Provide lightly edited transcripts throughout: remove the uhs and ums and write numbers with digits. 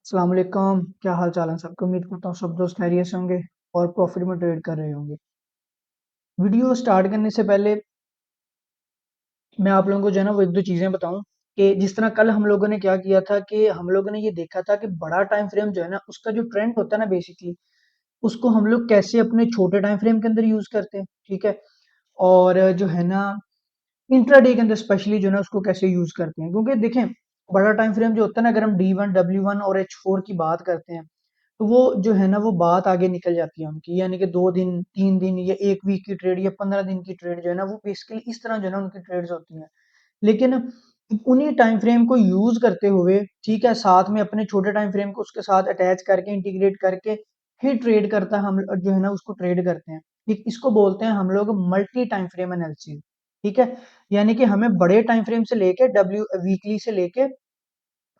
अस्सलाम वालेकुम, क्या हाल चाल है सबके। उम्मीद करता हूँ सब दोस्त खैरियत से होंगे और प्रॉफिट में ट्रेड कर रहे होंगे। वीडियो स्टार्ट करने से पहले मैं आप लोगों को जो है ना वो एक दो चीजें बताऊं कि जिस तरह कल हम लोगों ने क्या किया था कि हम लोगों ने ये देखा था कि बड़ा टाइम फ्रेम जो है ना उसका जो ट्रेंड होता है ना बेसिकली उसको हम लोग कैसे अपने छोटे टाइम फ्रेम के अंदर यूज करते हैं। ठीक है। और जो है ना इंट्राडे के अंदर स्पेशली जो है ना उसको कैसे यूज करते हैं, क्योंकि देखें बड़ा टाइम फ्रेम जो होता है ना, अगर हम D1 W1 और H4 की बात करते हैं तो वो जो है ना वो बात आगे निकल जाती है उनकी, यानी कि 2 दिन 3 दिन या 1 वीक की ट्रेड या 15 दिन की ट्रेड जो है ना वो बेसिकली इस तरह जो है ना उनकी ट्रेड्स होती हैं। लेकिन उन्हीं टाइम फ्रेम को यूज करते हुए, ठीक है, साथ में अपने छोटे टाइम फ्रेम को उसके साथ अटैच करके इंटीग्रेट करके फिर ट्रेड करता हम जो है ना उसको ट्रेड करते हैं। ठीक, इसको बोलते हैं हम लोग मल्टी टाइम फ्रेम एनालिसिस। ठीक है। यानी कि हमें बड़े टाइम फ्रेम से लेके डब्ल्यू वीकली से लेके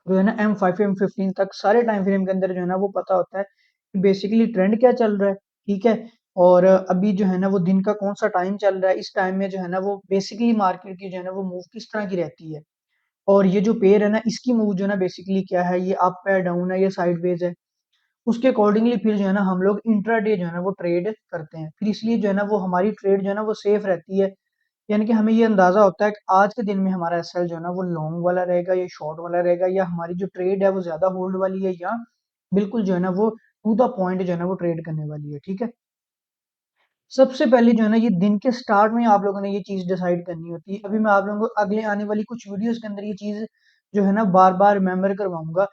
जो है ना M5 M15 तक सारे टाइम फ्रेम के अंदर जो है ना वो पता होता है कि बेसिकली ट्रेंड क्या चल रहा है। ठीक है। और अभी जो है ना वो दिन का कौन सा टाइम चल रहा है, इस टाइम में जो है ना वो बेसिकली मार्केट की जो है ना वो मूव किस तरह की रहती है। और ये जो पेयर है ना इसकी मूव जो है ना बेसिकली क्या है, ये अप है, डाउन है या साइडवेज है। उसके अकॉर्डिंगली फिर जो है ना हम लोग इंट्राडे जो है ना वो ट्रेड करते हैं। फिर इसलिए जो है ना वो हमारी ट्रेड जो है ना वो सेफ रहती है। यानी कि हमें ये अंदाजा होता है कि आज के दिन में हमारा एसएल जो है ना वो लॉन्ग वाला रहेगा या शॉर्ट वाला रहेगा, या हमारी जो ट्रेड है वो ज्यादा होल्ड वाली है या बिल्कुल जो है ना वो टू द पॉइंट जो है ना वो ट्रेड करने वाली है। ठीक है। सबसे पहले जो है ना ये दिन के स्टार्ट में आप लोगों ने ये चीज डिसाइड करनी होती है। अभी मैं आप लोगों को अगले आने वाली कुछ वीडियोस के अंदर ये चीज जो है ना बार बार रिमेम्बर करवाऊंगा।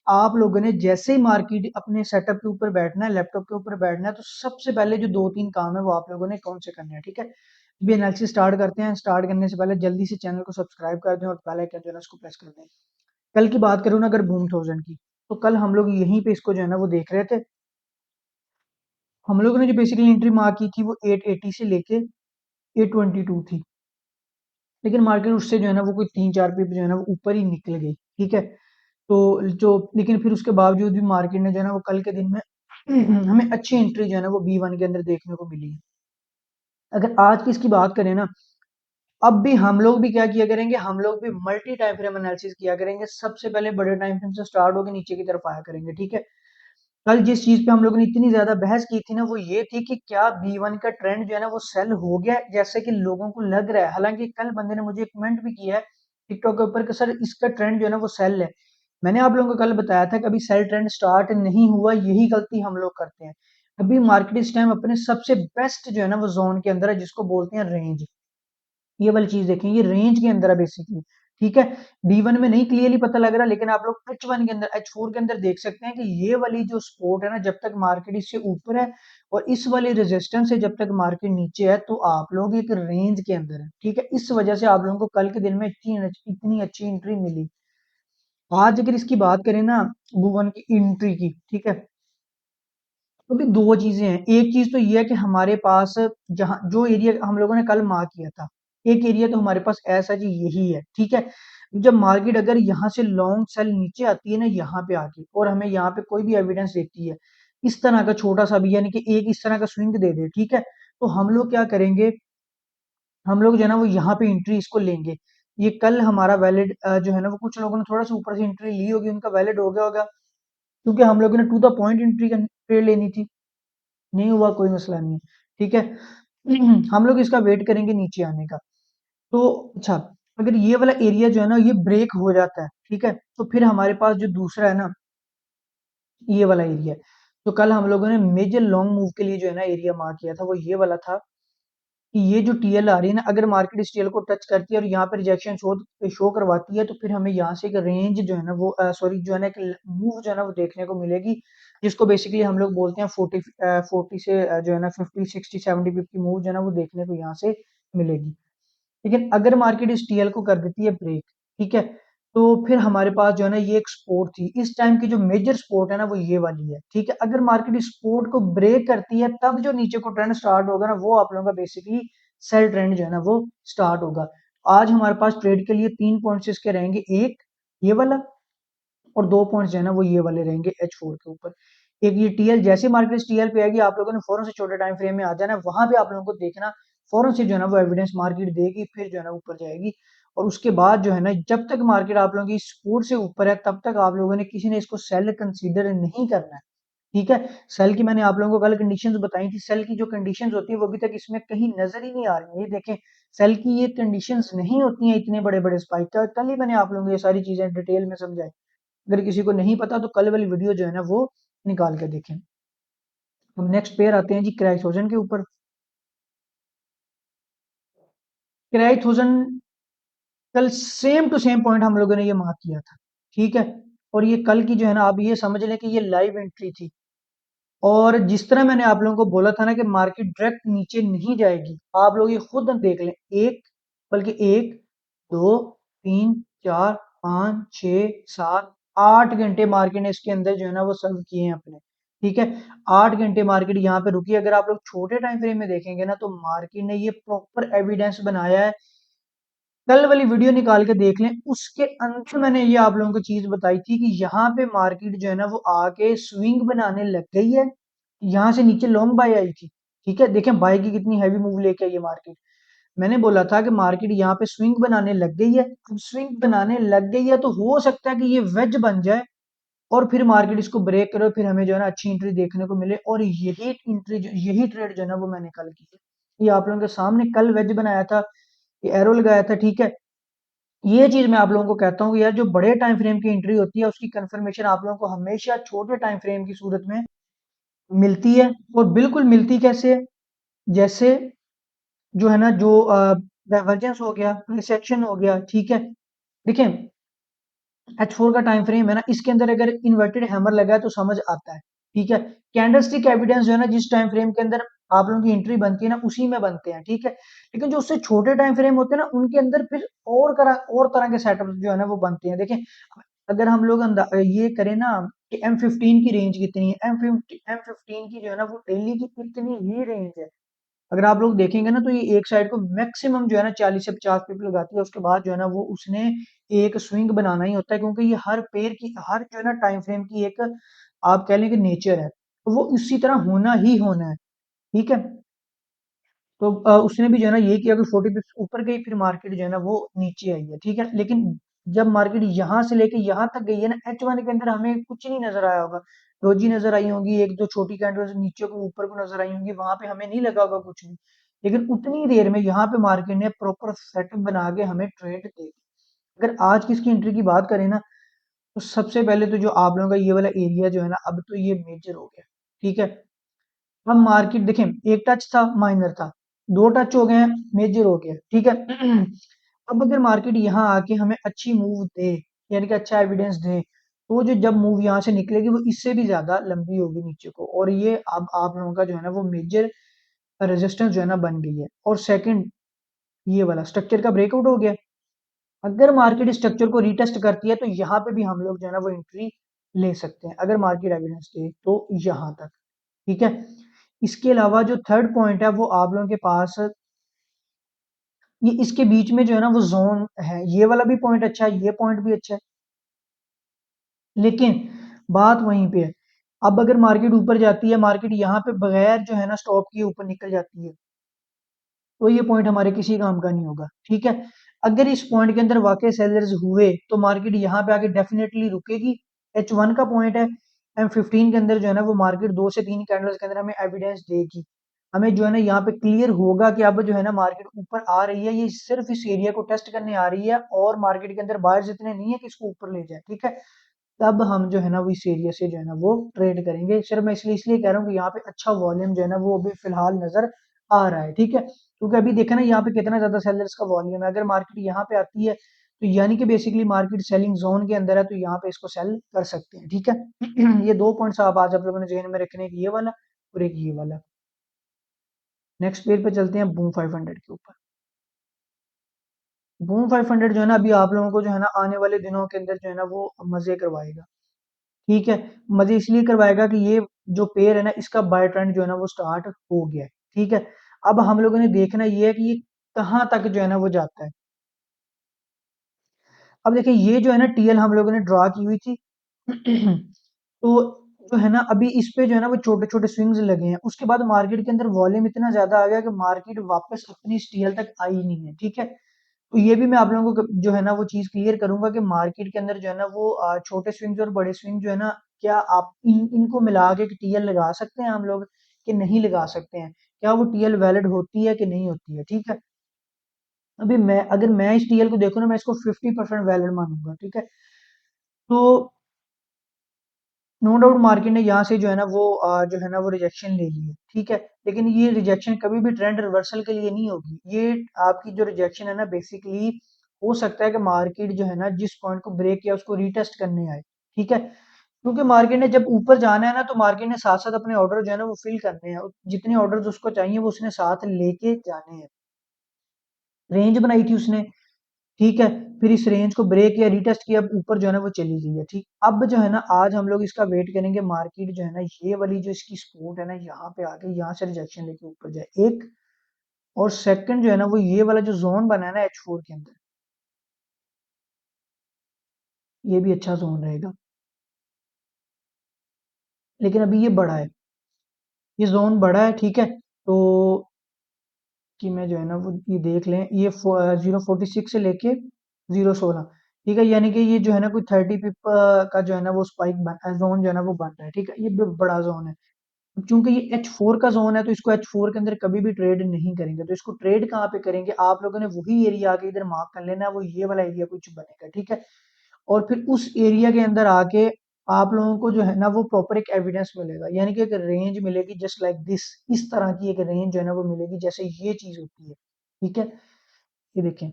आप लोगों ने जैसे ही मार्केट अपने सेटअप के ऊपर बैठना है, लैपटॉप के ऊपर बैठना है, तो सबसे पहले जो दो तीन काम है वो आप लोगों ने कौन से करने हैं। ठीक है। अभी एनालिसिस स्टार्ट करते हैं। स्टार्ट करने से पहले जल्दी से चैनल को सब्सक्राइब कर दें और बेल आइकन जो है ना उसको प्रेस कर दें। कल की बात करूँ ना अगर बूम थाउजेंड की, तो कल हम लोग यहीं पे इसको जो है ना वो देख रहे थे। हम लोगों ने जो बेसिकली एंट्री मार्क की थी वो 880 से लेके 822 थी। लेकिन मार्केट उससे जो है ना वो कोई 3 4 पिप जो है ना वो ऊपर ही निकल गई। ठीक है। तो जो लेकिन फिर उसके बावजूद भी मार्केट ने जो है ना वो कल के दिन में हमें अच्छी एंट्री जो है ना वो B1 के अंदर देखने को मिली। अगर आज की इसकी बात करें ना, अब भी हम लोग भी क्या किया करेंगे, हम लोग भी मल्टी टाइम फ्रेम एनालिसिस किया करेंगे। सबसे पहले बड़े टाइम फ्रेम से स्टार्ट होकर नीचे की तरफ आया करेंगे। ठीक है। कल जिस चीज पे हम लोगों ने इतनी ज्यादा बहस की थी ना वो ये थी कि क्या B1 का ट्रेंड जो है ना वो सेल हो गया है, जैसे कि लोगों को लग रहा है। हालांकि कल बंदे ने मुझे कमेंट भी किया है टिकटॉक के ऊपर कि सर इसका ट्रेंड जो है ना वो सेल है। मैंने आप लोगों को कल बताया था कि अभी सेल ट्रेंड स्टार्ट नहीं हुआ, यही गलती हम लोग करते हैं। अभी मार्केट इस टाइम अपने सबसे बेस्ट जो है ना वो जोन के अंदर है, जिसको बोलते हैं रेंज। ये वाली चीज देखें, ये रेंज के अंदर है बेसिकली। ठीक है। D1 में नहीं क्लियरली पता लग रहा, लेकिन आप लोग H1 के अंदर H4 के अंदर देख सकते हैं कि ये वाली जो सपोर्ट है ना, जब तक मार्केट इससे ऊपर है और इस वाले रेजिस्टेंस से जब तक मार्केट नीचे है, तो आप लोग एक रेंज के अंदर है। ठीक है। इस वजह से आप लोगों को कल के दिन में इतनी अच्छी एंट्री मिली। आज अगर इसकी बात करें ना B1 की एंट्री की, ठीक है, तो भी दो चीजें हैं। एक चीज तो ये है कि हमारे पास जहां जो एरिया हम लोगों ने कल मार्क किया था, एक एरिया तो हमारे पास ऐसा जी यही है। ठीक है। जब मार्केट अगर यहाँ से लॉन्ग सेल नीचे आती है ना यहाँ पे आके, और हमें यहाँ पे कोई भी एविडेंस देती है इस तरह का छोटा सा भी, यानी कि एक इस तरह का स्विंग दे दे, ठीक है, तो हम लोग क्या करेंगे, हम लोग जो है ना वो यहाँ पे एंट्री इसको लेंगे। ये कल हमारा वैलिड जो है ना वो कुछ लोगों ने थोड़ा सा ऊपर से एंट्री ली होगी, उनका वैलिड हो गया होगा, क्योंकि हम लोगों ने to the point entry trade लेनी थी। नहीं हुआ कोई मसला नहीं है। ठीक है। हम लोग इसका वेट करेंगे नीचे आने का। तो अच्छा, अगर ये वाला एरिया जो है ना ये ब्रेक हो जाता है, ठीक है, तो फिर हमारे पास जो दूसरा है ना ये वाला एरिया है। तो कल हम लोगों ने मेजर लॉन्ग मूव के लिए जो है ना एरिया मार्क किया था वो ये वाला था कि ये जो टीएल आ रही है ना, अगर मार्केट इस टीएल को टच करती है और यहाँ पे रिजेक्शन शो शो करवाती है, तो फिर हमें यहाँ से एक रेंज जो है ना वो सॉरी जो है ना एक मूव जो है ना वो देखने को मिलेगी, जिसको बेसिकली हम लोग बोलते हैं 40 से जो है ना 50 60 70 की मूव जो है ना वो देखने को यहाँ से मिलेगी। लेकिन अगर मार्केट इस टीएल को कर देती है ब्रेक, ठीक है, तो फिर हमारे पास जो है ना ये एक सपोर्ट थी। इस टाइम की जो मेजर सपोर्ट है ना वो ये वाली है। ठीक है। अगर मार्केट इस सपोर्ट को ब्रेक करती है तब जो नीचे को ट्रेंड स्टार्ट होगा ना वो आप लोगों का बेसिकली सेल ट्रेंड जो है ना वो स्टार्ट होगा। आज हमारे पास ट्रेड के लिए 3 पॉइंट्स इसके रहेंगे, एक ये वाला और 2 पॉइंट्स जो है ना वो ये वाले रहेंगे H4 के ऊपर। एक ये टीएल, जैसे मार्केट टीएल पे आएगी आप लोगों ने फौरन से छोटे टाइम फ्रेम में आ जाना है, वहां पे आप लोगों को देखना, फौरन से जो है ना वो एविडेंस मार्केट देगी, फिर जो है ना ऊपर जाएगी। और उसके बाद जो है ना, जब तक मार्केट आप लोगों की सपोर्ट से ऊपर है तब तक आप लोगों ने किसी ने इसको सेल कंसीडर नहीं करना है। ठीक है, सेल की मैंने आप लोगों को कल कंडीशंस बताई थी। सेल की जो कंडीशंस होती है वो अभी तक इसमें कहीं नजर ही नहीं आ रही है। ये देखें, सेल की ये कंडीशंस नहीं होती हैं इतने बड़े बड़े स्पाइक का। कल ही मैंने आप लोगों को ये सारी चीजें डिटेल में समझाई। अगर किसी को नहीं पता तो कल वाली वीडियो जो है ना वो निकाल के देखें। हम नेक्स्ट पेयर आते हैं जी क्राइसोजन के ऊपर। क्राइसोजन कल सेम टू सेम पॉइंट हम लोगों ने ये मार्क किया था। ठीक है, और ये कल की जो है ना, आप ये समझ लें कि ये लाइव एंट्री थी। और जिस तरह मैंने आप लोगों को बोला था ना कि मार्केट डायरेक्ट नीचे नहीं जाएगी, आप लोग ये खुद देख लें। एक, बल्कि एक, दो, तीन, चार, पाँच, छः, सात, 8 घंटे मार्केट ने इसके अंदर जो है ना वो सर्व किए हैं अपने। ठीक है, 8 घंटे मार्केट यहाँ पे रुकी। अगर आप लोग छोटे टाइम फ्रेम में देखेंगे ना, तो मार्केट ने ये प्रॉपर एविडेंस बनाया है। कल वाली वीडियो निकाल के देख लें, उसके अंत में मैंने ये आप लोगों को चीज बताई थी कि यहाँ पे मार्केट जो है ना वो आके स्विंग बनाने लग गई है। यहाँ से नीचे लॉन्ग बाय आई थी। ठीक है, देखें बाय की कितनी हैवी मूव लेके आई है मार्केट। मैंने बोला था कि मार्केट यहाँ पे स्विंग बनाने लग गई है। अब स्विंग बनाने लग गई है तो हो सकता है कि ये वेज बन जाए और फिर मार्केट इसको ब्रेक करे, फिर हमें जो है ना अच्छी एंट्री देखने को मिले। और यही एंट्री, यही ट्रेड जो है ना वो मैंने कल की है। ये आप लोगों के सामने कल वेज बनाया था, ये एरो लगाया था। ठीक है, ये चीज मैं आप लोगों को कहता हूँ कि यार जो बड़े टाइम फ्रेम की एंट्री होती है उसकी कंफर्मेशन आप लोगों को हमेशा छोटे टाइम फ्रेम की सूरत में मिलती है। और बिल्कुल मिलती कैसे है, जैसे जो है ना, जो डाइवर्जेंस हो गया, रिसेक्शन हो गया। ठीक है, देखिए H4 का टाइम फ्रेम है ना, इसके अंदर अगर इन्वर्टेड हैमर लगा है तो समझ आता है। ठीक है, कैंडलस्टिक एविडेंस जो है ना, जिस टाइम फ्रेम के अंदर आप लोगों की एंट्री बनती है ना, उसी में बनते हैं। ठीक है, लेकिन जो उससे छोटे टाइम फ्रेम होते हैं ना, उनके अंदर फिर और तरह के सेटअप जो है ना वो बनते हैं। देखें, अगर हम लोग ये करें ना कि M15 की रेंज कितनी है, M15 की जो है ना वो डेली की कितनी ही रेंज है। अगर आप लोग देखेंगे ना, तो ये एक साइड को मैक्सिमम जो है ना 40 से 50 पिप लगाती है। उसके बाद जो है ना वो उसने एक स्विंग बनाना ही होता है, क्योंकि ये हर पेयर की, हर जो है ना टाइम फ्रेम की एक, आप कह लें कि नेचर है, तो वो इसी तरह होना ही होना है। ठीक है, तो उसने भी जो है ना ये किया कि 40 पिप्स ऊपर गई, फिर मार्केट जो है ना वो नीचे आई है। ठीक है, लेकिन जब मार्केट यहाँ से लेके यहाँ तक गई है ना, H1 के अंदर हमें कुछ नहीं नजर आया होगा। डोजी नजर आई होगी, एक दो छोटी कैंडल्स नीचे को ऊपर को नजर आई होंगी, वहां पे हमें नहीं लगा होगा कुछ भी। लेकिन उतनी देर में यहाँ पे मार्केट ने प्रॉपर सेटअप बना के हमें ट्रेड दे दी। अगर आज की इसकी एंट्री की बात करें ना, तो सबसे पहले तो जो आप लोगों का ये वाला एरिया जो है ना, अब तो ये मेजर हो गया। ठीक है, अब मार्केट देखें, एक टच था, माइनर था, दो टच हो गए हैं, मेजर हो गया। ठीक है, अब अगर मार्केट यहाँ आके हमें अच्छी मूव दे, यानी कि अच्छा एविडेंस दे, तो जो जब मूव यहाँ से निकलेगी वो इससे भी ज्यादा लंबी होगी नीचे को, और ये अब आप लोगों का जो है ना वो मेजर रेजिस्टेंस जो है ना बन गई है। और सेकंड, ये वाला स्ट्रक्चर का ब्रेकआउट हो गया। अगर मार्केट स्ट्रक्चर को रीटेस्ट करती है तो यहाँ पे भी हम लोग जो है ना वो एंट्री ले सकते हैं, अगर मार्केट एविडेंस दे तो यहाँ तक। ठीक है, इसके अलावा जो थर्ड पॉइंट है वो आप लोगों के पास, ये इसके बीच में जो है ना वो जोन है। ये वाला भी पॉइंट अच्छा है, ये पॉइंट भी अच्छा है, लेकिन बात वहीं पे है। अब अगर मार्केट ऊपर जाती है, मार्केट यहाँ पे बगैर जो है ना स्टॉप किए ऊपर निकल जाती है, तो ये पॉइंट हमारे किसी काम का नहीं होगा। ठीक है, अगर इस पॉइंट के अंदर वाकई सेलर्स हुए तो मार्केट यहाँ पे आके डेफिनेटली रुकेगी। H1 का पॉइंट है, M15 के अंदर जो है ना वो मार्केट 2 से 3 कैंडल्स के अंदर हमें एविडेंस देगी। हमें जो है ना यहाँ पे क्लियर होगा कि अब जो है ना मार्केट ऊपर आ रही है, ये सिर्फ इस एरिया को टेस्ट करने आ रही है, और मार्केट के अंदर बायर्स इतने नहीं है कि इसको ऊपर ले जाए। ठीक है, तब हम जो है ना वो इस एरिया से जो है ना वो ट्रेड करेंगे। सिर्फ मैं इसलिए इसलिए कह रहा हूँ कि यहाँ पे अच्छा वॉल्यूम जो है ना वो अभी फिलहाल नजर आ रहा है। ठीक है, क्योंकि अभी देखा ना यहाँ पे कितना ज्यादा सेलर्स का वॉल्यूम है। अगर मार्केट यहाँ पे आती है तो यानी कि बेसिकली मार्केट सेलिंग जोन के अंदर है, तो यहाँ पे इसको सेल कर सकते हैं। ठीक है, ये दो पॉइंट्स आप आज आप लोगों ने जहन में रखने की, ये वाला और एक ये वाला। नेक्स्ट पेज पे चलते हैं बूम 500 के ऊपर। बूम 500 जो है ना अभी आप लोगों को जो है ना आने वाले दिनों के अंदर जो है ना वो मजे करवाएगा। ठीक है, मजे इसलिए करवाएगा कि ये जो पेयर है ना, इसका बाय ट्रेंड जो है ना वो स्टार्ट हो गया है। ठीक है, अब हम लोगों ने देखना ये है कि ये कहाँ तक जो है ना वो जाता है। अब देखिए, ये जो है ना टीएल हम लोगों ने ड्रॉ की हुई थी। तो जो है ना अभी इस पे जो है ना वो छोटे छोटे स्विंग्स लगे हैं। उसके बाद मार्केट के अंदर वॉल्यूम इतना ज्यादा आ गया कि मार्केट वापस अपनी इस टीएल तक आई नहीं है। ठीक है, तो ये भी मैं आप लोगों को जो है ना वो चीज़ क्लियर करूँगा कि मार्केट के अंदर जो है ना वो छोटे स्विंग्स और बड़े स्विंग जो है ना, क्या आप इनको मिला के टीएल लगा सकते हैं हम लोग कि नहीं लगा सकते हैं? क्या वो टीएल वैलिड होती है कि नहीं होती है? ठीक है? अभी मैं अगर मैं इस टीएल को देखूँ ना, मैं इसको 50% वैलिड मानूँगा, ठीक है? तो नो डाउट मार्केट ने यहाँ से जो है ना वो जो है ना वो रिजेक्शन ले ली है, ठीक है? लेकिन ये रिजेक्शन कभी भी ट्रेंड रिवर्सल के लिए नहीं होगी। ये आपकी जो रिजेक्शन है ना, बेसिकली हो सकता है कि मार्केट जो है ना जिस पॉइंट को ब्रेक किया उसको रीटेस्ट करने आए, ठीक है? क्योंकि मार्केट ने जब ऊपर जाना है ना, तो मार्केट ने साथ-साथ अपने ऑर्डर जो है ना वो फिल करने हैं। जितने ऑर्डर्स उसको चाहिए वो उसने साथ लेके जाने हैं। रेंज बनाई थी उसने, ठीक है? फिर इस रेंज को ब्रेक किया, रीटेस्ट किया, अब ऊपर जो है ना वो चली गई है, ठीक। अब जो है ना आज हम लोग इसका वेट करेंगे, मार्केट जो है ना ये वाली जो इसकी सपोर्ट है ना, यहाँ पे आके यहाँ से रिजेक्शन लेके ऊपर जाए, एक। और सेकंड जो है ना वो ये वाला जो जोन बना है ना H4 के अंदर, ये भी अच्छा जोन रहेगा। लेकिन अभी ये बड़ा है, ये जोन बड़ा है, ठीक है? तो कि मैं जो है ना वो ये देख लें, ये 046 से लेके 016, ठीक है? यानी कि ये जो है ना कोई 30 पिप का जो है ना वो स्पाइक जोन जो है ना वो बन रहा है, ठीक है? ये बड़ा जोन है। चूंकि ये H4 का जोन है, तो इसको H4 के अंदर कभी भी ट्रेड नहीं करेंगे। तो इसको ट्रेड कहाँ पे करेंगे, आप लोगों ने वही एरिया आके इधर मार्क कर लेना है, वो ये वाला एरिया कुछ बनेगा, ठीक है? और फिर उस एरिया के अंदर आके आप लोगों को जो है ना वो प्रॉपर एक एविडेंस मिलेगा, यानी कि एक रेंज मिलेगी जस्ट लाइक दिस। इस तरह की एक रेंज जो है ना वो मिलेगी, जैसे ये चीज होती है, ठीक है? ये देखें,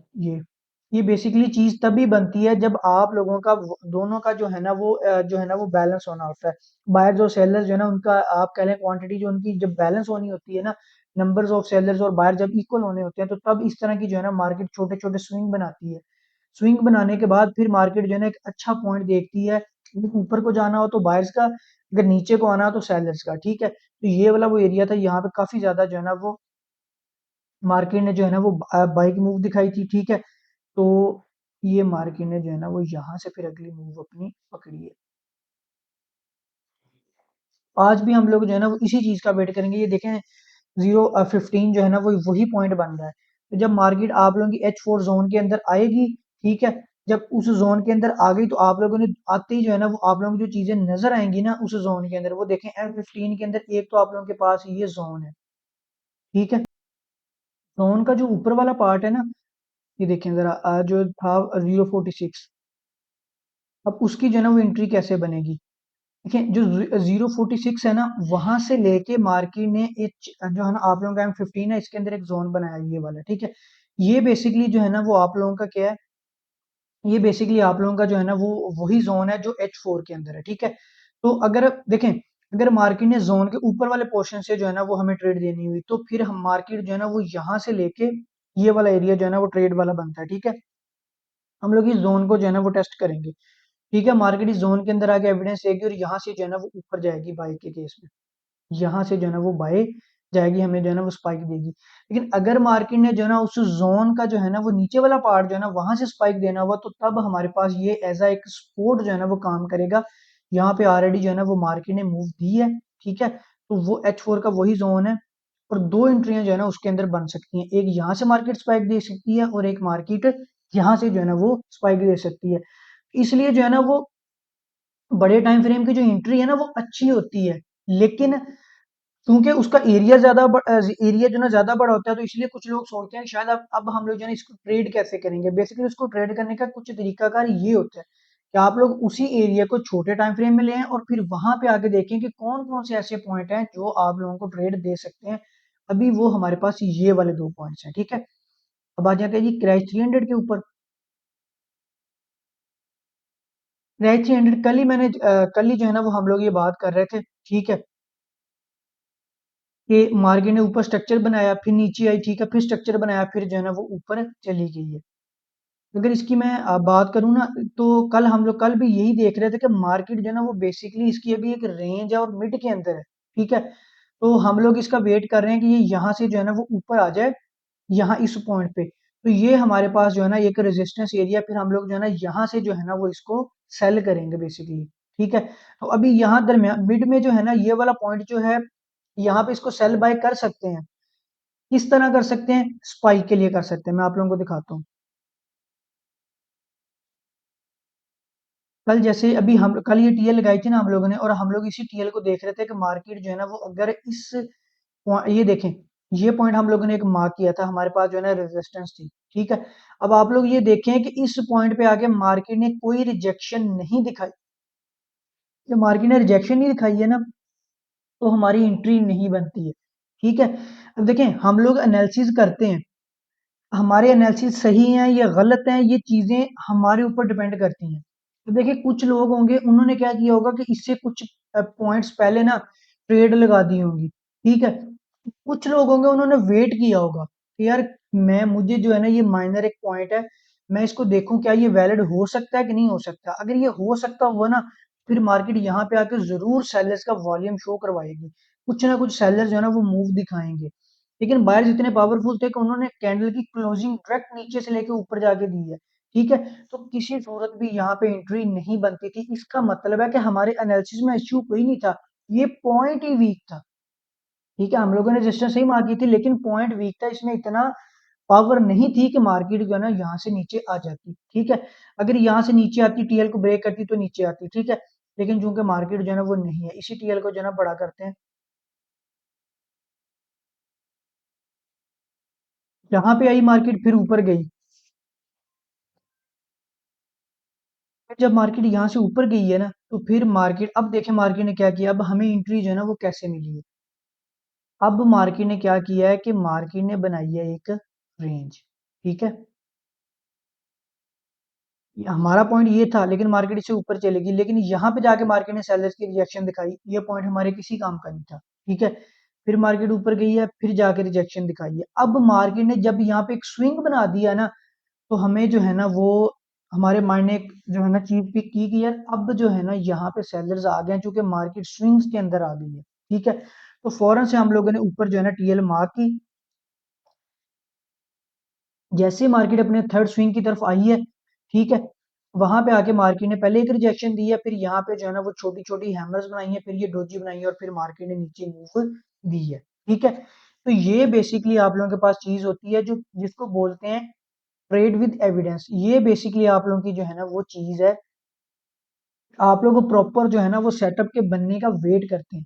ये बेसिकली चीज तभी बनती है जब आप लोगों का दोनों का जो है ना वो जो है ना वो बैलेंस होना होता है। बायर जो सेलर्स जो है ना उनका आप कह लें क्वांटिटी जो उनकी जब बैलेंस होनी होती है ना, नंबर्स ऑफ सेलर्स और बायर जब इक्वल होने होते हैं, तो तब इस तरह की जो है ना मार्केट छोटे छोटे स्विंग बनाती है। स्विंग बनाने के बाद फिर मार्केट जो है ना एक अच्छा पॉइंट देखती है। अगर ऊपर को जाना हो तो बायर्स का, अगर नीचे को आना हो तो सेलर्स का, ठीक है? तो ये वाला वो एरिया था, यहाँ पे काफी ज्यादा जो है ना वो मार्केट ने जो है ना वो बाइक मूव दिखाई थी, ठीक है? तो ये मार्केट ने जो है ना वो यहाँ से फिर अगली मूव अपनी पकड़ी है। आज भी हम लोग जो है ना वो इसी चीज का वेट करेंगे। ये देखें, 0-15 जो है ना वो वही पॉइंट बन रहा है। तो जब मार्केट आप लोगों की H4 जोन के अंदर आएगी, ठीक है? जब उस जोन के अंदर आ गई, तो आप लोगों ने आते ही जो है ना वो आप लोगों को जो चीजें नजर आएंगी ना उस जोन के अंदर, वो देखें M15 के अंदर एक तो आप लोगों के पास ये जोन है, ठीक है? जोन का जो ऊपर वाला पार्ट है ना, ये देखें जरा, जो था 046, अब उसकी जो है ना वो एंट्री कैसे बनेगी? देखिए, जो 046 है ना, वहां से लेके मार्केट ने एक जो है ना आप लोगों का M15 है, इसके अंदर एक जोन बनाया, ये वाला, ठीक है? ये बेसिकली जो है ना वो आप लोगों का क्या है, ये बेसिकली आप लोगों का जो है ना वो वही जोन है जो H4 के अंदर है, ठीक है? तो अगर देखें, अगर मार्केट ने जोन के ऊपर वाले पोर्शन से जो है ना वो हमें ट्रेड देनी हुई, तो फिर हम मार्केट जो है ना वो यहाँ से लेके ये वाला एरिया जो है ना वो ट्रेड वाला बनता है, ठीक है? हम लोग इस जोन को जो है ना वो टेस्ट करेंगे, ठीक है? मार्केट इस जोन के अंदर आके एविडेंस देगी और यहाँ से जो है ना वो ऊपर जाएगी बाई के केस में, यहाँ से जो है ना वो बाय जाएगी, हमें जो है ना वो स्पाइक देगी। लेकिन अगर मार्केट ने जो है ना उस जोन का जो है ना वो नीचे वाला पार्ट जो है ना वहां से स्पाइक देना हुआ, तो तब हमारे पास ये एज अ एक सपोर्ट जो है ना वो काम करेगा। यहाँ पे ऑलरेडी जो है ना वो मार्केट ने मूव दी है, ठीक है? तो वो H4 का वही जोन है, और दो एंट्रियां जो है ना उसके अंदर बन सकती हैं, एक यहाँ से मार्केट स्पाइक दे सकती है और एक मार्केट यहाँ से जो है ना वो स्पाइक दे सकती है। इसलिए जो है ना वो बड़े टाइम फ्रेम की जो एंट्री है ना वो अच्छी होती है, लेकिन क्योंकि उसका एरिया एरिया जो ना ज्यादा बड़ा होता है, तो इसलिए कुछ लोग सोचते हैं कि शायद अब हम लोग जो है ना इसको ट्रेड कैसे करेंगे। बेसिकली उसको ट्रेड करने का कुछ तरीकाकार ये होता है कि आप लोग उसी एरिया को छोटे टाइम फ्रेम में लें और फिर वहां पे आके देखें कि कौन कौन से ऐसे पॉइंट हैं जो आप लोगों को ट्रेड दे सकते हैं। अभी वो हमारे पास ये वाले दो पॉइंट्स हैं, ठीक है? अब आ जाते हैं जी क्रैश 300 के ऊपर। क्रैश 300 कल ही जो है ना वो हम लोग ये बात कर रहे थे, ठीक है? कि मार्केट ने ऊपर स्ट्रक्चर बनाया, फिर नीचे आई, ठीक है? फिर स्ट्रक्चर बनाया, फिर जो है ना वो ऊपर चली गई है। अगर इसकी मैं बात करूँ ना, तो कल भी यही देख रहे थे कि मार्केट जो है ना वो बेसिकली इसकी अभी एक रेंज है और मिड के अंदर है, ठीक है? तो हम लोग इसका वेट कर रहे हैं कि ये यहाँ से जो है ना वो ऊपर आ जाए, यहाँ इस पॉइंट पे। तो ये हमारे पास जो है ना एक रेजिस्टेंस एरिया, फिर हम लोग जो है ना यहाँ से जो है ना वो इसको सेल करेंगे बेसिकली, ठीक है? तो अभी यहाँ दरमियान मिड में जो है ना ये वाला पॉइंट जो है, यहाँ पे इसको सेल बाय कर सकते हैं। किस तरह कर सकते हैं? स्पाइक के लिए कर सकते हैं, मैं आप लोगों को दिखाता हूँ। कल जैसे अभी हम कल ये टीएल लगाई थी ना हम लोगों ने, और हम लोग इसी टीएल को देख रहे थे कि मार्केट जो है ना वो अगर इस ये देखें, ये पॉइंट हम लोगों ने एक मार्क किया था, हमारे पास जो है ना रेजिस्टेंस थी, ठीक है। अब आप लोग ये देखें कि इस पॉइंट पे आके मार्केट ने कोई रिजेक्शन नहीं दिखाई। जब मार्केट ने रिजेक्शन नहीं दिखाई है ना, तो हमारी एंट्री नहीं बनती है, ठीक है। अब देखें, हम लोग एनालिसिस करते हैं, हमारे एनालिसिस सही हैं या गलत हैं, ये चीजें हमारे ऊपर डिपेंड करती हैं। तो देखिए, कुछ लोग होंगे उन्होंने क्या किया होगा कि इससे कुछ पॉइंट्स पहले ना ट्रेड लगा दी होंगी, ठीक है। कुछ लोग होंगे उन्होंने वेट किया होगा कि यार मैं मुझे जो है ना ये माइनर एक पॉइंट है, मैं इसको देखूं क्या ये वैलिड हो सकता है कि नहीं हो सकता। अगर ये हो सकता हुआ ना, फिर मार्केट यहाँ पे आके जरूर सेलर्स का वॉल्यूम शो करवाएगी, कुछ ना कुछ सेलर्स जो है ना वो मूव दिखाएंगे। लेकिन बायर्स इतने पावरफुल थे कि उन्होंने कैंडल की क्लोजिंग डायरेक्ट नीचे से लेके ऊपर जाके दी है, ठीक है। तो किसी सूरत भी यहाँ पे एंट्री नहीं बनती थी। इसका मतलब है कि हमारे एनालिसिस में इश्यू कोई नहीं था, ये पॉइंट ही वीक था, ठीक है। हम लोगों ने रेजिस्टेंस सही मार्क की थी, लेकिन पॉइंट वीक था, इसमें इतना पावर नहीं थी कि मार्केट जो है ना यहाँ से नीचे आ जाती, ठीक है। अगर यहाँ से नीचे आती, टीएल को ब्रेक करती तो नीचे आती, ठीक है। लेकिन चूंकि मार्केट जो है ना वो नहीं है, इसी टीएल को जो है ना बड़ा करते हैं। जहां पे आई मार्केट फिर ऊपर गई, फिर जब मार्केट यहाँ से ऊपर गई है ना, तो फिर मार्केट, अब देखें मार्केट ने क्या किया, अब हमें एंट्री जो है ना वो कैसे मिली है। अब मार्केट ने क्या किया है कि मार्केट ने बनाई है एक रेंज, ठीक है। हमारा पॉइंट ये था, लेकिन मार्केट इससे ऊपर चलेगी, लेकिन यहाँ पे जाके मार्केट ने सेलर्स की रिजेक्शन दिखाई, ये पॉइंट हमारे किसी काम का नहीं था, ठीक है। फिर मार्केट ऊपर गई है, फिर जाके रिजेक्शन दिखाई है। अब मार्केट ने जब यहाँ पे एक स्विंग बना दिया ना, तो हमें जो है ना वो, हमारे माइंड ने एक जो है ना चीज पिक की कि यार अब जो है ना यहाँ पे सेलर्स आ गए हैं, चूंकि मार्केट स्विंग्स के अंदर आ गई है, ठीक है। तो फौरन से हम लोगों ने ऊपर जो है ना टीएल मार्क की। जैसे मार्केट अपने थर्ड स्विंग की तरफ आई है, ठीक है, वहां पे आके मार्केट ने पहले एक रिजेक्शन दी है, फिर यहाँ पे जो है ना वो छोटी छोटी हैमर्स बनाई है, फिर ये डोजी बनाई है, और फिर मार्केट ने नीचे मूव दी है, ठीक है। तो ये बेसिकली आप लोगों के पास चीज होती है जो जिसको बोलते हैं ट्रेड विद एविडेंस। ये बेसिकली आप लोगों की जो है ना वो चीज है, आप लोग प्रॉपर जो है ना वो सेटअप के बनने का वेट करते हैं।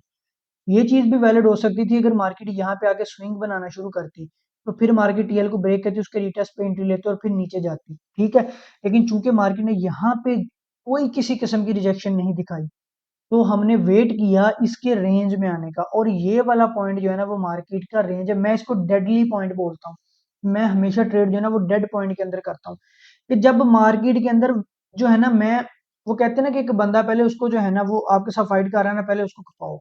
ये चीज भी वैलिड हो सकती थी अगर मार्केट यहाँ पे आके स्विंग बनाना शुरू करती, तो फिर मार्केट टीएल को ब्रेक करती, उसके रिटेस्ट पे एंट्री लेते और फिर नीचे जाती, ठीक है। लेकिन चूंकि मार्केट ने यहाँ पे कोई किसी किस्म की रिजेक्शन नहीं दिखाई, तो हमने वेट किया इसके रेंज में आने का, और ये वाला पॉइंट जो है ना वो मार्केट का रेंज है। मैं इसको डेडली पॉइंट बोलता हूँ। मैं हमेशा ट्रेड जो है ना वो डेड पॉइंट के अंदर करता हूँ, कि जब मार्केट के अंदर जो है ना, मैं, वो कहते हैं ना कि एक बंदा पहले उसको जो है ना वो आपके साथ फाइट कर रहा है ना, पहले उसको खपाओ,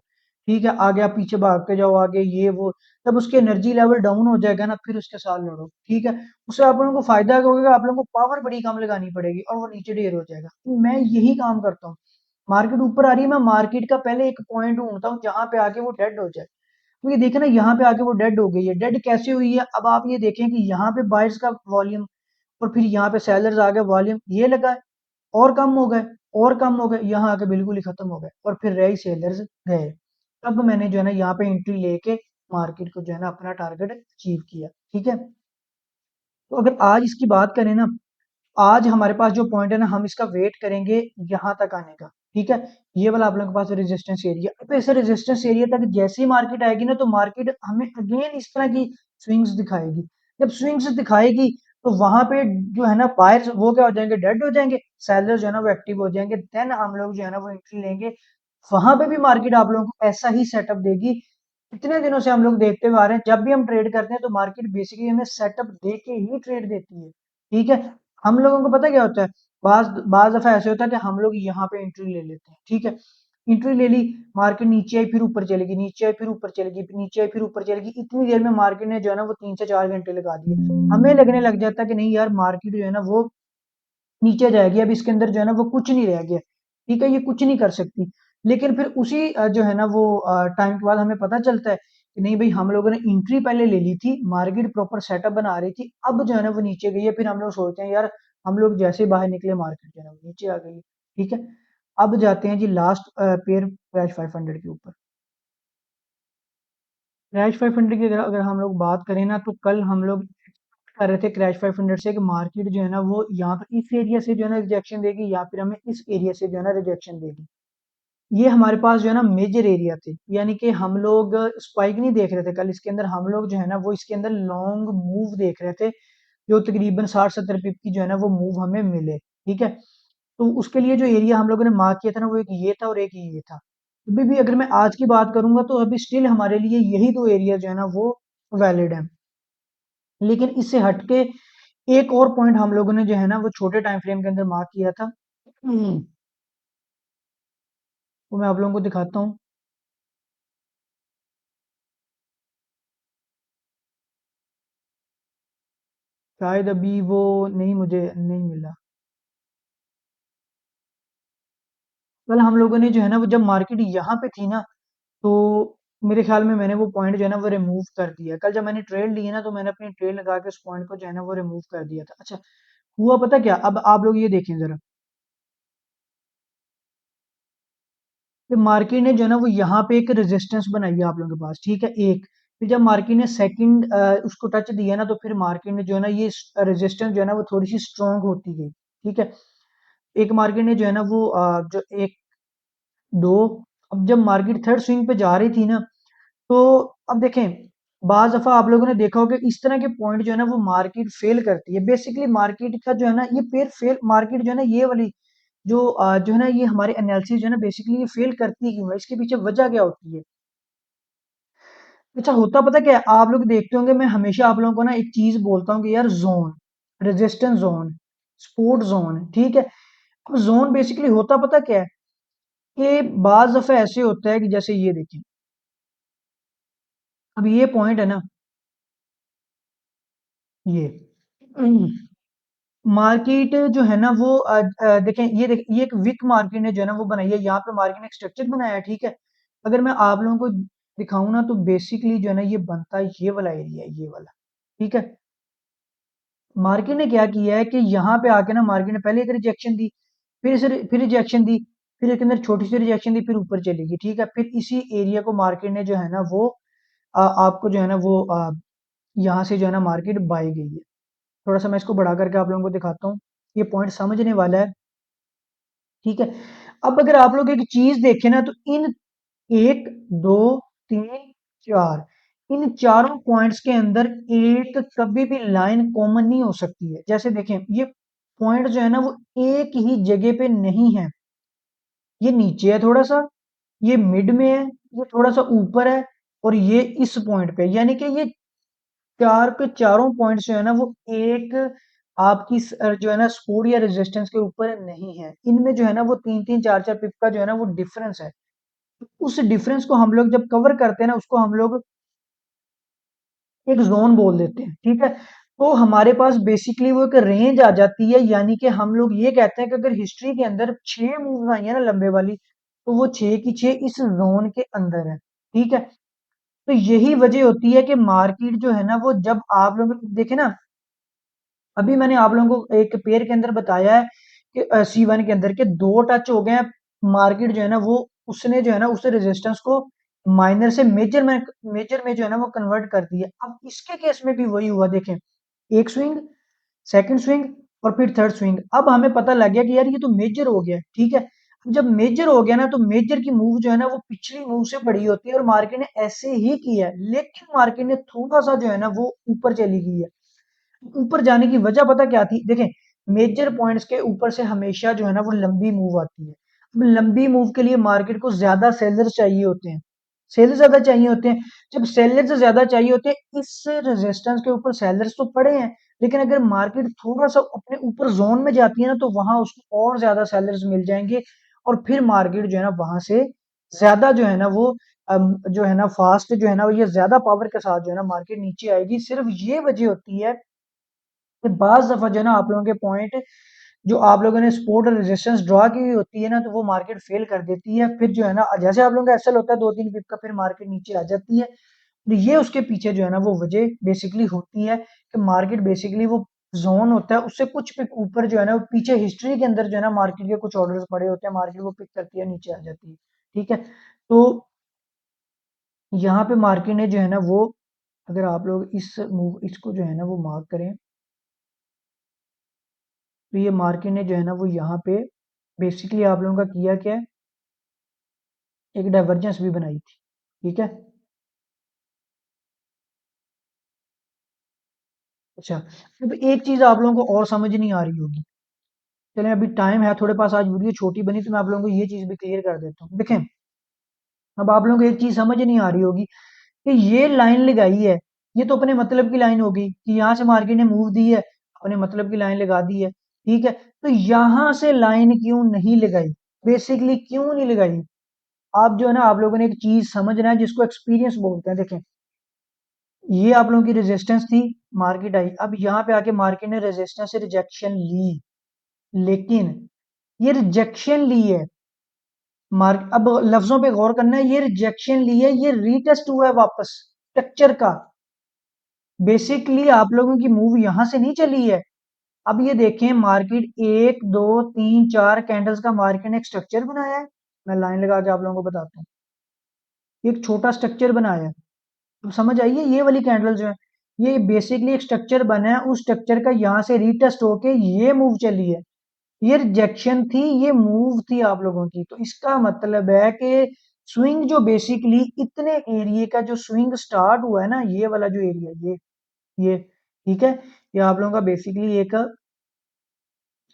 ठीक है। आगे आप पीछे भाग के जाओ, आगे ये वो, जब उसकी एनर्जी लेवल डाउन हो जाएगा ना, फिर उसके साथ लड़ो, ठीक है। उससे आप लोगों को फायदा क्या होगा, आप लोगों को पावर बड़ी कम लगानी पड़ेगी और वो नीचे ढेर हो जाएगा। तो मैं यही काम करता हूँ। मार्केट ऊपर आ रही है, मैं मार्केट का पहले एक पॉइंट ढूंढता हूँ जहां पे आके वो डेड हो जाए। तो ये देखें ना, यहाँ पे आके वो डेड हो गई है। डेड कैसे हुई है, अब आप ये देखें कि यहाँ पे बायर्स का वॉल्यूम, और फिर यहाँ पे सेलर्स आ गए, वॉल्यूम ये लगा है, और कम हो गए, और कम हो गए, यहाँ आके बिल्कुल ही खत्म हो गए, और फिर रही सेलर्स गए। तब मैंने जो है ना यहाँ पे एंट्री लेके मार्केट को जो है ना अपना टारगेट अचीव किया, ठीक है। तो अगर आज इसकी बात करें ना, आज हमारे पास जो पॉइंट है ना, हम इसका वेट करेंगे यहाँ तक आने का, ठीक है। ये वाला आप लोगों के पास रेजिस्टेंस एरिया, अब ऐसे रेजिस्टेंस एरिया तक जैसे ही मार्केट आएगी ना, तो मार्केट हमें अगेन इस तरह की स्विंग्स दिखाएगी। जब स्विंग्स दिखाएगी, तो वहां पे जो है ना बायर्स वो क्या हो जाएंगे, डेड हो जाएंगे, सेलर्स जो है ना वो एक्टिव हो जाएंगे, देन हम लोग जो है ना वो एंट्री लेंगे। वहां पे भी मार्केट आप लोगों को ऐसा ही सेटअप देगी। इतने दिनों से हम लोग देखते हुए आ रहे हैं, जब भी हम ट्रेड करते हैं तो मार्केट बेसिकली हमें सेटअप दे के ही ट्रेड देती है, ठीक है। हम लोगों को पता क्या होता है, बाज बाज दफा ऐसे होता है कि हम लोग यहाँ पे एंट्री ले लेते हैं, ठीक है। एंट्री ले ली, मार्केट नीचे आई फिर ऊपर चलेगी, नीचे आई फिर ऊपर चलेगी, फिर नीचे आई फिर ऊपर चलेगी, इतनी देर में मार्केट ने जो है ना वो 3 से 4 घंटे लगा दिए। हमें लगने लग जाता है कि नहीं यार, मार्केट जो है ना वो नीचे जाएगी, अब इसके अंदर जो है ना वो कुछ नहीं रह गया, ठीक है, ये कुछ नहीं कर सकती। लेकिन फिर उसी जो है ना वो टाइम के बाद हमें पता चलता है कि नहीं भाई, हम लोगों ने एंट्री पहले ले ली थी, मार्केट प्रॉपर सेटअप बना रही थी, अब जो है ना वो नीचे गई है। फिर हम लोग सोचते हैं यार, हम लोग जैसे ही बाहर निकले मार्केट जो है ना वो नीचे आ गई है, ठीक है। अब जाते हैं जी लास्ट पेयर, क्रैश 500 के ऊपर। क्रैश 500 की अगर अगर हम लोग बात करें ना, तो कल हम लोग कर रहे थे क्रैश 500 से कि मार्केट जो है ना वो यहाँ पे इस एरिया से जो है ना रिजेक्शन देगी या फिर हमें इस एरिया से जो है ना रिजेक्शन देगी। ये हमारे पास जो है ना मेजर एरिया थे, यानी कि हम लोग स्पाइक नहीं देख रहे थे कल इसके अंदर, हम लोग जो है ना वो इसके अंदर लॉन्ग मूव देख रहे थे, जो तकरीबन 60-70 पिप की जो है ना वो मूव हमें मिले। ठीक है, तो उसके लिए जो एरिया हम लोगों ने मार्क किया था ना वो एक ये था और एक ये था। अभी भी अगर मैं आज की बात करूंगा तो अभी स्टिल हमारे लिए यही दो एरिया जो है ना वो वैलिड है। लेकिन इससे हटके एक और पॉइंट हम लोगों ने जो है ना वो छोटे टाइम फ्रेम के अंदर मार्क किया था। वो मैं आप लोगों को दिखाता हूँ। शायद अभी वो नहीं, मुझे नहीं मिला। कल हम लोगों ने जो है ना वो जब मार्केट यहाँ पे थी ना, तो मेरे ख्याल में मैंने वो पॉइंट जो है ना वो रिमूव कर दिया। कल जब मैंने ट्रेड ली है ना तो मैंने अपनी ट्रेड लगा के उस पॉइंट को जो है ना वो रिमूव कर दिया था। अच्छा, हुआ पता क्या, अब आप लोग ये देखें जरा, कि मार्केट ने जो है ना वो यहाँ पे एक रेजिस्टेंस बनाई है आप लोगों के पास, ठीक है, एक। फिर जब मार्केट ने सेकंड उसको टच दिया ना तो फिर मार्केट ने जो है ना ये रेजिस्टेंस जो है ना वो थोड़ी सी स्ट्रांग होती गई। ठीक है, एक मार्केट ने जो है ना वो जो एक दो, अब जब मार्केट थर्ड स्विंग पे जा रही थी ना, तो अब देखें, बाज दफा आप लोगों ने देखा होगा कि इस तरह के पॉइंट जो है ना वो मार्केट फेल करती है। बेसिकली मार्केट का जो है ना ये पेयर फेल, मार्केट जो है ना ये वाली जो है ना ये हमारे एनालिसिस जो है ना बेसिकली ये फेल करती क्यों है, इसके पीछे वजह क्या होती है। अच्छा, होता पता क्या है, आप लोग देखते होंगे मैं हमेशा आप लोगों को ना एक चीज बोलता हूँ कि यार zone, resistance zone, support zone, ठीक है। अब जोन बेसिकली होता पता क्या है, कि बाज दफा ऐसे होता है कि जैसे ये देखें, अब ये पॉइंट है ना, ये मार्केट जो है ना वो देखें, ये एक विक मार्केट ने जो है ना वो बनाई है, यहाँ पे मार्केट ने एक स्ट्रक्चर बनाया है, ठीक है। अगर मैं आप लोगों को दिखाऊं ना तो बेसिकली जो है ना ये बनता है ये वाला एरिया है, ये वाला, ठीक है। मार्केट ने क्या किया है कि यहाँ पे आके ना मार्केट ने पहले एक रिजेक्शन दी, फिर रिजेक्शन दी, फिर इसके अंदर छोटी सी रिजेक्शन दी, फिर ऊपर चली गई, ठीक है। फिर इसी एरिया को मार्केट ने जो है ना वो आपको जो है ना वो यहाँ से जो है ना मार्केट बाई गई है। थोड़ा सा मैं इसको बढ़ा करके आप लोगों को दिखाता हूँ, ये पॉइंट समझने वाला है, ठीक है। अब अगर आप लोग एक चीज देखें ना तो इन एक, दो, तीन, चार, इन चारों पॉइंट्स के अंदर एक कभी भी लाइन कॉमन नहीं हो सकती है। जैसे देखें, ये पॉइंट जो है ना वो एक ही जगह पे नहीं है, ये नीचे है थोड़ा सा, ये मिड में है, ये थोड़ा सा ऊपर है, और ये इस पॉइंट पे, यानी कि ये चार के चारों पॉइंट्स जो है ना वो एक आपकी जो है ना सपोर्ट या रेजिस्टेंस के ऊपर नहीं है। इनमें जो है ना वो तीन तीन चार चार पिप का जो है ना वो डिफरेंस है। उस डिफरेंस को हम लोग जब कवर करते हैं ना उसको हम लोग एक जोन बोल देते हैं, ठीक है। तो हमारे पास बेसिकली वो एक रेंज आ जाती है, यानी कि हम लोग ये कहते हैं कि अगर हिस्ट्री के अंदर 6 मूव आई है ना लंबे वाली, तो वो 6 की 6 इस जोन के अंदर है, ठीक है। तो यही वजह होती है कि मार्केट जो है ना वो जब आप लोग देखे ना, अभी मैंने आप लोगों को एक पेयर के अंदर बताया है कि C1 के अंदर के दो टच हो गए हैं, मार्केट जो है ना वो उसने जो है ना उस रेजिस्टेंस को माइनर से मेजर में जो है ना वो कन्वर्ट कर दिया। अब इसके केस में भी वही हुआ, देखें, एक स्विंग, सेकंड स्विंग, और फिर थर्ड स्विंग। अब हमें पता लग गया कि यार ये तो मेजर हो गया, ठीक है। अब जब मेजर हो गया ना तो मेजर की मूव जो है ना वो पिछली मूव से बड़ी होती है, और मार्केट ने ऐसे ही किया है, लेकिन मार्केट ने थोड़ा सा जो है ना वो ऊपर चली गई है। ऊपर जाने की वजह पता क्या थी, देखें, मेजर पॉइंट्स के ऊपर से हमेशा जो है ना वो लंबी मूव आती है। अब लंबी मूव के लिए मार्केट को ज्यादा सेलर चाहिए होते हैं, सेलर ज्यादा चाहिए होते हैं। जब सेलर्स ज्यादा चाहिए होते हैं, इस रेजिस्टेंस के ऊपर सेलर्स तो पड़े हैं, लेकिन अगर मार्केट थोड़ा सा अपने ऊपर जोन में जाती है ना तो वहां उसको और ज्यादा सेलर्स मिल जाएंगे, और फिर मार्केट जो है ना वहां से ज्यादा जो है ना वो जो है ना फास्ट जो है ना वो ये ज्यादा पावर के साथ जो है ना मार्केट नीचे आएगी। सिर्फ ये वजह होती है कि बाज दफा जो है ना आप लोगों के पॉइंट जो आप लोगों ने सपोर्ट और रेजिस्टेंस ड्रॉ की हुई होती है ना तो वो मार्केट फेल कर देती है। फिर जो है ना जैसे आप लोगों का एसएल होता है 2-3 पिप का, फिर मार्केट नीचे आ जाती है। तो ये उसके पीछे जो है ना वो वजह बेसिकली होती है कि मार्केट बेसिकली वो जोन होता है उससे कुछ पिप ऊपर जो है ना वो पीछे हिस्ट्री के अंदर जो है ना मार्केट के कुछ ऑर्डर्स पड़े होते हैं, मार्केट वो पिक करती है, नीचे आ जाती है, ठीक है। तो यहाँ पे मार्केट ने जो है ना वो, अगर आप लोग इस मूव इसको जो है ना वो मार्क करें, तो ये मार्केट ने जो है ना वो यहाँ पे बेसिकली आप लोगों का किया क्या है, एक डाइवर्जेंस भी बनाई थी। ठीक है, अच्छा, अब एक चीज आप लोगों को और समझ नहीं आ रही होगी। चलें, अभी टाइम है थोड़े पास, आज वीडियो छोटी बनी तो मैं आप लोगों को ये चीज भी क्लियर कर देता हूँ। देखें, अब आप लोगों को एक चीज समझ नहीं आ रही होगी कि ये लाइन लगाई है, ये तो अपने मतलब की लाइन होगी कि यहाँ से मार्केट ने मूव दी है, अपने मतलब की लाइन लगा दी है। ठीक है, तो यहाँ से लाइन क्यों नहीं लगाई, बेसिकली क्यों नहीं लगाई? आप जो है ना, आप लोगों ने एक चीज समझना है जिसको एक्सपीरियंस बोलते हैं। देखें, ये आप लोगों की रेजिस्टेंस थी, मार्केट आई, अब यहाँ पे आके मार्केट ने रेजिस्टेंस से रिजेक्शन ली, लेकिन ये रिजेक्शन ली है, मार्क अब लफ्जों पे गौर करना है, ये रिजेक्शन ली है, ये रीटेस्ट हुआ है वापस स्ट्रक्चर का। बेसिकली आप लोगों की मूव यहां से नहीं चली है। अब ये देखें, मार्केट एक दो तीन चार कैंडल्स का मार्केट ने एक स्ट्रक्चर बनाया है। मैं लाइन लगा के आप लोगों को बताता हूँ, एक छोटा स्ट्रक्चर बनाया है। तो समझ आइए, ये वाली कैंडल जो है, ये बेसिकली एक स्ट्रक्चर बना है, उस स्ट्रक्चर का यहाँ से रीटेस्ट होके ये मूव चली है। ये रिजेक्शन थी, ये मूव थी आप लोगों की। तो इसका मतलब है कि स्विंग जो बेसिकली इतने एरिया का जो स्विंग स्टार्ट हुआ है ना, ये वाला जो एरिया, ये ठीक है, ये आप लोगों का बेसिकली एक,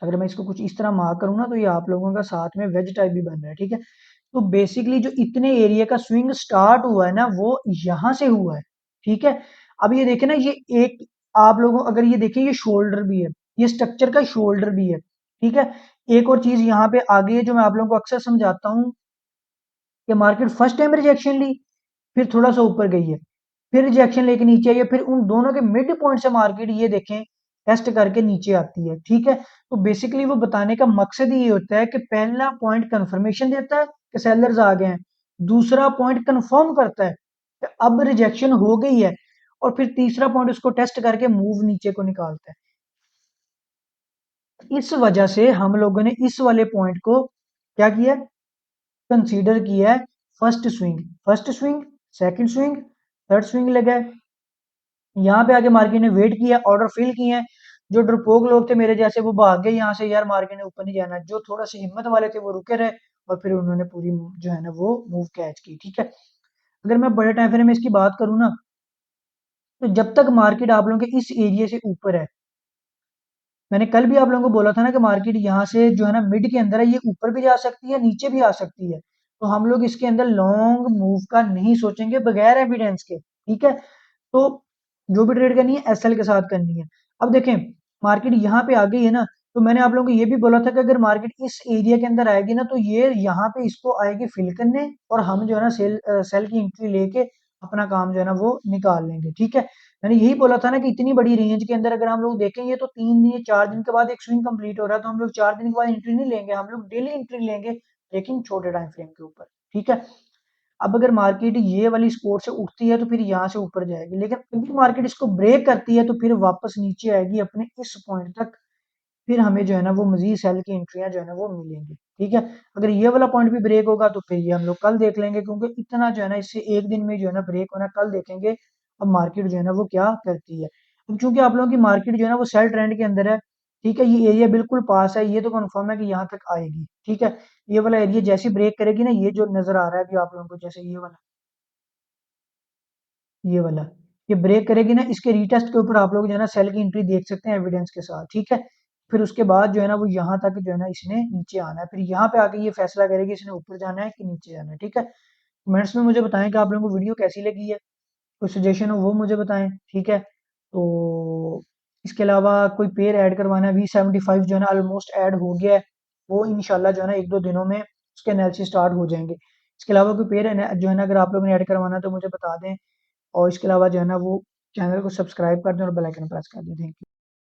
अगर मैं इसको कुछ इस तरह मार्क करूँ ना, तो ये आप लोगों का साथ में वेज टाइप भी बन रहा है। ठीक है, तो बेसिकली जो इतने एरिया का स्विंग स्टार्ट हुआ है ना, वो यहाँ से हुआ है। ठीक है, अब ये देखें ना, ये एक, आप लोगों अगर ये देखें, ये शोल्डर भी है, ये स्ट्रक्चर का शोल्डर भी है। ठीक है, एक और चीज यहाँ पे आगे है जो मैं आप लोगों को अक्सर समझाता हूँ, कि मार्केट फर्स्ट टाइम रिजेक्शन ली, फिर थोड़ा सा ऊपर गई है, फिर रिजेक्शन लेके नीचे आई है, फिर उन दोनों के मिड पॉइंट से मार्केट ये देखें टेस्ट करके नीचे आती है। ठीक है, तो बेसिकली वो बताने का मकसद ये होता है कि पहला पॉइंट कंफर्मेशन देता है कि सेलर्स आ गए हैं, दूसरा पॉइंट कंफर्म करता है कि अब रिजेक्शन हो गई है, और फिर तीसरा पॉइंट उसको टेस्ट करके मूव नीचे को निकालता है। इस वजह से हम लोगों ने इस वाले पॉइंट को क्या किया, कंसीडर किया है first swing. First swing, second swing, third swing लगा है। यहाँ पे आके मार्केट ने वेट किया, ऑर्डर फिल किए हैं। जो डरपोक लोग थे मेरे जैसे, वो भाग गए यहाँ से, यार मार्केट ने ऊपर नहीं जाना। जो थोड़ा सी हिम्मत वाले थे वो रुके रहे, और फिर उन्होंने पूरी जो है ना वो मूव कैच की। ठीक है, अगर मैं बड़े टाइम फ्रेम में इसकी बात करूँ ना, तो जब तक मार्केट आप लोगों के इस एरिया से ऊपर है, मैंने कल भी आप लोगों को बोला था ना कि मार्केट यहाँ से जो है ना मिड के अंदर है, ये ऊपर भी जा सकती है, नीचे भी आ सकती है। तो हम लोग इसके अंदर लॉन्ग मूव का नहीं सोचेंगे बगैर एविडेंस के। ठीक है, तो जो भी ट्रेड करनी है एसएल के साथ करनी है। अब देखें, मार्केट यहाँ पे आ गई है ना, तो मैंने आप लोगों को ये भी बोला था कि अगर मार्केट इस एरिया के अंदर आएगी ना, तो ये यहाँ पे इसको आएगी फिल करने, और हम जो है ना सेल की एंट्री लेके अपना काम जो है ना वो निकाल लेंगे। ठीक है, मैंने यही बोला था ना कि इतनी बड़ी रेंज के अंदर अगर हम लोग देखेंगे, तो 3 दिन या 4 दिन के बाद एक स्विंग कंप्लीट हो रहा है, तो हम लोग 4 दिन के बाद एंट्री नहीं लेंगे, हम लोग डेली एंट्री लेंगे, लेकिन छोटे टाइम फ्रेम के ऊपर। ठीक है, अब अगर मार्केट ये वाली सपोर्ट से उठती है, तो फिर यहाँ से ऊपर जाएगी, लेकिन अगर मार्केट इसको ब्रेक करती है, तो फिर वापस नीचे आएगी अपने इस पॉइंट तक। फिर हमें जो है ना वो मजीद सेल की एंट्रियां जो है ना वो मिलेंगी। ठीक है, अगर ये वाला पॉइंट भी ब्रेक होगा, तो फिर ये हम लोग कल देख लेंगे, क्योंकि इतना जो है ना इससे एक दिन में जो है ना ब्रेक होना, कल देखेंगे अब मार्केट जो है ना वो क्या करती है। अब चूंकि आप लोगों की मार्केट जो है ना वो सेल ट्रेंड के अंदर है, ठीक है, ये एरिया बिल्कुल पास है, ये तो कंफर्म है कि यहाँ तक आएगी। ठीक है, ये वाला एरिया जैसे ब्रेक करेगी ना, ये जो नजर आ रहा है अभी आप लोगों को, जैसे ये वाला ये ब्रेक करेगी ना, इसके रीटेस्ट के ऊपर आप लोग जो है ना सेल की एंट्री देख सकते हैं एविडेंस के साथ। ठीक है, फिर उसके बाद जो है ना वो यहाँ तक जो है ना इसने नीचे आना है, फिर यहाँ पे आके ये फैसला करेगी इसने ऊपर जाना है कि नीचे जाना है। ठीक है, कमेंट्स में मुझे बताएं कि आप लोगों को वीडियो कैसी लगी है, कोई सजेशन हो वो मुझे बताएं। ठीक है, तो इसके अलावा कोई पेयर ऐड करवाना है, V75 जो है ना ऑलमोस्ट ऐड हो गया है, वो इंशाल्लाह जो है ना एक दो दिनों में उसके एनालिसिस स्टार्ट हो जाएंगे। इसके अलावा कोई पेयर जो है ना अगर आप लोगों ने ऐड करवाना है तो मुझे बता दें, और इसके अलावा जो है ना वो चैनल को सब्सक्राइब कर दें और बेल आइकन प्रेस कर दें। Thank you.